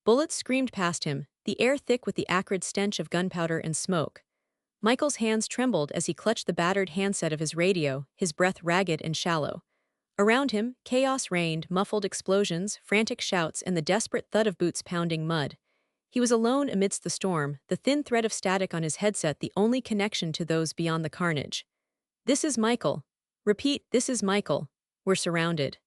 Bullets screamed past him, the air thick with the acrid stench of gunpowder and smoke. Michael's hands trembled as he clutched the battered handset of his radio, his breath ragged and shallow. Around him, chaos reigned, muffled explosions, frantic shouts, and the desperate thud of boots pounding mud. He was alone amidst the storm, the thin thread of static on his headset the only connection to those beyond the carnage. "This is Michael. Repeat, this is Michael. We're surrounded.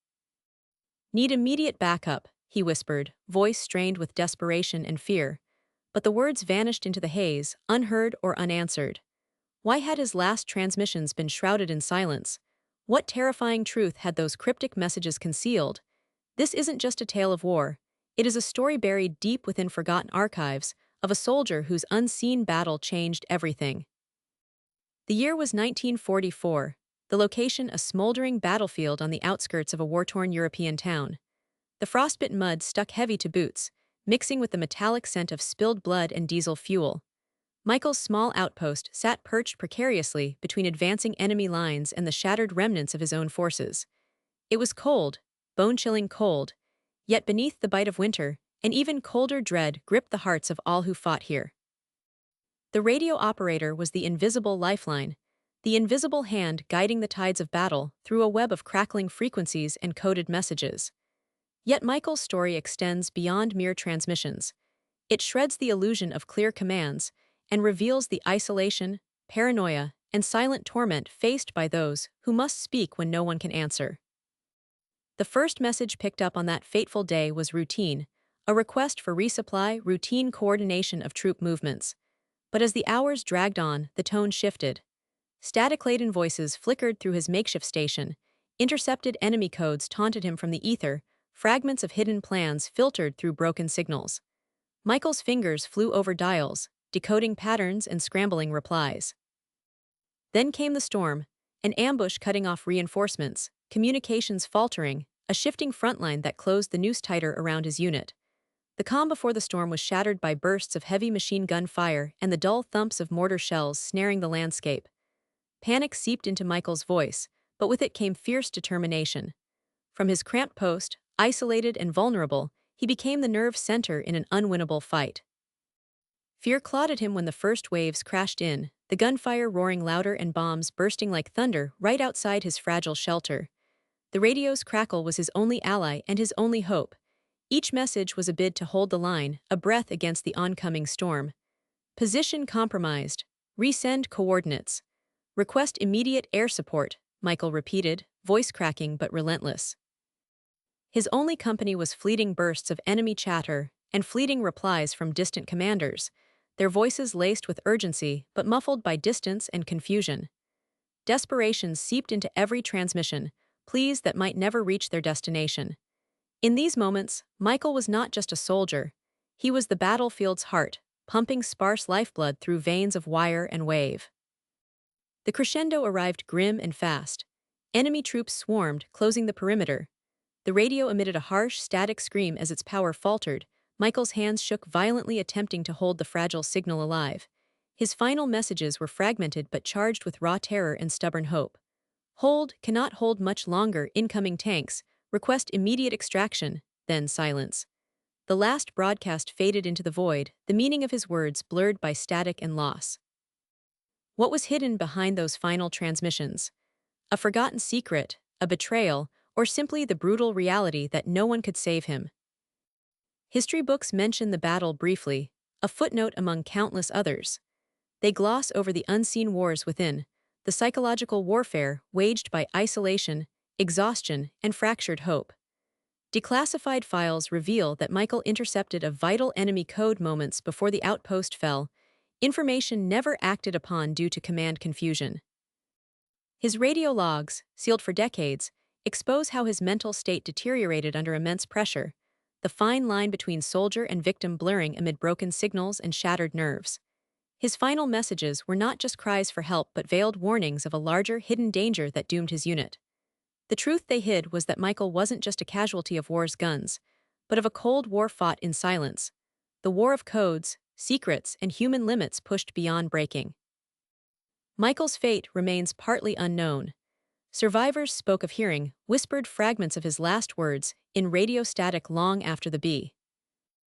Need immediate backup," he whispered, voice strained with desperation and fear. But the words vanished into the haze, unheard or unanswered. Why had his last transmissions been shrouded in silence? What terrifying truth had those cryptic messages concealed? This isn't just a tale of war. It is a story buried deep within forgotten archives, of a soldier whose unseen battle changed everything. The year was 1944, the location a smoldering battlefield on the outskirts of a war-torn European town. The frostbitten mud stuck heavy to boots, mixing with the metallic scent of spilled blood and diesel fuel. Michael's small outpost sat perched precariously between advancing enemy lines and the shattered remnants of his own forces. It was cold, bone-chilling cold, yet beneath the bite of winter, an even colder dread gripped the hearts of all who fought here. The radio operator was the invisible lifeline, the invisible hand guiding the tides of battle through a web of crackling frequencies and coded messages. Yet Michael's story extends beyond mere transmissions. It shreds the illusion of clear commands and reveals the isolation, paranoia, and silent torment faced by those who must speak when no one can answer. The first message picked up on that fateful day was routine, a request for resupply, routine coordination of troop movements. But as the hours dragged on, the tone shifted. Static-laden voices flickered through his makeshift station, intercepted enemy codes taunted him from the ether, fragments of hidden plans filtered through broken signals. Michael's fingers flew over dials, decoding patterns and scrambling replies. Then came the storm, an ambush cutting off reinforcements, communications faltering, a shifting front line that closed the noose tighter around his unit. The calm before the storm was shattered by bursts of heavy machine gun fire and the dull thumps of mortar shells snaring the landscape. Panic seeped into Michael's voice, but with it came fierce determination. From his cramped post, isolated and vulnerable, he became the nerve center in an unwinnable fight. Fear clouded him when the first waves crashed in, the gunfire roaring louder and bombs bursting like thunder right outside his fragile shelter. The radio's crackle was his only ally and his only hope. Each message was a bid to hold the line, a breath against the oncoming storm. Position compromised. Resend coordinates. Request immediate air support, Michael repeated, voice cracking but relentless. His only company was fleeting bursts of enemy chatter and fleeting replies from distant commanders, their voices laced with urgency but muffled by distance and confusion. Desperation seeped into every transmission, pleas that might never reach their destination. In these moments, Michael was not just a soldier. He was the battlefield's heart, pumping sparse lifeblood through veins of wire and wave. The crescendo arrived grim and fast. Enemy troops swarmed, closing the perimeter. The radio emitted a harsh, static scream as its power faltered. Michael's hands shook violently, attempting to hold the fragile signal alive. His final messages were fragmented but charged with raw terror and stubborn hope. Hold, cannot hold much longer, incoming tanks. Request immediate extraction, then silence. The last broadcast faded into the void, the meaning of his words blurred by static and loss. What was hidden behind those final transmissions? A forgotten secret, a betrayal, or simply the brutal reality that no one could save him? History books mention the battle briefly, a footnote among countless others. They gloss over the unseen wars within, the psychological warfare waged by isolation, exhaustion, and fractured hope. Declassified files reveal that Michael intercepted a vital enemy code moments before the outpost fell, information never acted upon due to command confusion. His radio logs, sealed for decades, expose how his mental state deteriorated under immense pressure, the fine line between soldier and victim blurring amid broken signals and shattered nerves. His final messages were not just cries for help but veiled warnings of a larger, hidden danger that doomed his unit. The truth they hid was that Michael wasn't just a casualty of war's guns, but of a cold war fought in silence, the war of codes, secrets, and human limits pushed beyond breaking. Michael's fate remains partly unknown. Survivors spoke of hearing whispered fragments of his last words in radio static long after the